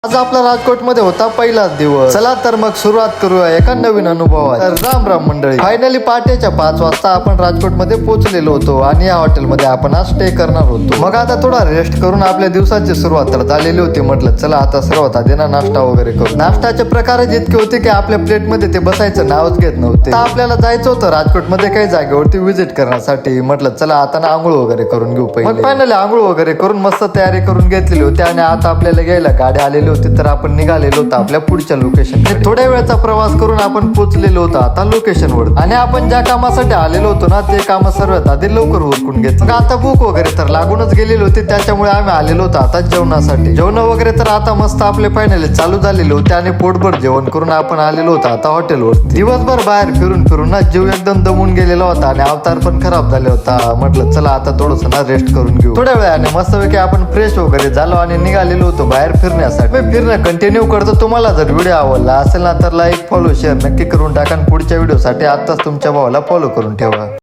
आज आपला राजकोट मध्ये होता पहिलाच दिवस. चला तर मग सुरुवात करूया एका नवीन अनुभवात. तर राम राम मंडळी, फायनली पहाटेच्या 5 वाजता आपण राजकोट मध्ये पोहोचलेलो होतो आणि या हॉटेल मध्ये आपण आज स्टे करणार होतो. मग आता थोडा रेस्ट करून आपल्या दिवसाची सुरुवात तर झालेली होती. म्हटलं चला आता सुरुवात आधी ना नाश्ता वगैरे करू. नाश्त्याचे प्रकार इतके होते की आपल्या प्लेट मध्ये ते बसायचं नावच घेत नव्हते. आपल्याला जायचं होतं राजकोट मध्ये काही जागेवरती व्हिजिट करण्यासाठी. म्हटलं चला आता ना आंघोळ वगैरे करून घेऊ पहिले. मग फायनली आंघोळ वगैरे करून मस्त तयारी करून घेतलेली होती आणि आता आपल्याला घ्यायला गाडी आलेली होती. तर आपण निघालेलो होतो आपल्या पुढच्या लोकेशन. थोड्या वेळचा प्रवास करून आपण पोहोचलेलो होतो आता लोकेशन वर. आणि आपण ज्या कामासाठी आलेलो होतो ना ते काम सर्वात आधी लवकर उरकून घेत. मग आता भूक वगैरे तर लागूनच गेलेली होती, त्याच्यामुळे आम्ही आलेलो होतो आता जेवणासाठी. जेवण वगैरे तर आता मस्त आपले फायनली चालू झालेले होते आणि पोटभर जेवण करून आपण आलेलो होतो आता हॉटेलवर. दिवसभर बाहेर फिरून फिरून ना जीव एकदम दमून गेलेला होता आणि अवतार पण खराब झाले होता. म्हटलं चला आता थोडस ना रेस्ट करून घेऊ. थोड्या वेळाने मस्तपैकी आपण फ्रेश वगैरे झालो आणि निघालेलो होतो बाहेर फिरण्यासाठी. फिरणं कंटिन्यू करतो. तुम्हाला जर व्हिडिओ आवडला असेल ना तर लाईक फॉलो शेअर नक्की करून टाका. पुढच्या व्हिडिओसाठी आताच तुमच्या भावाला फॉलो करून ठेवा.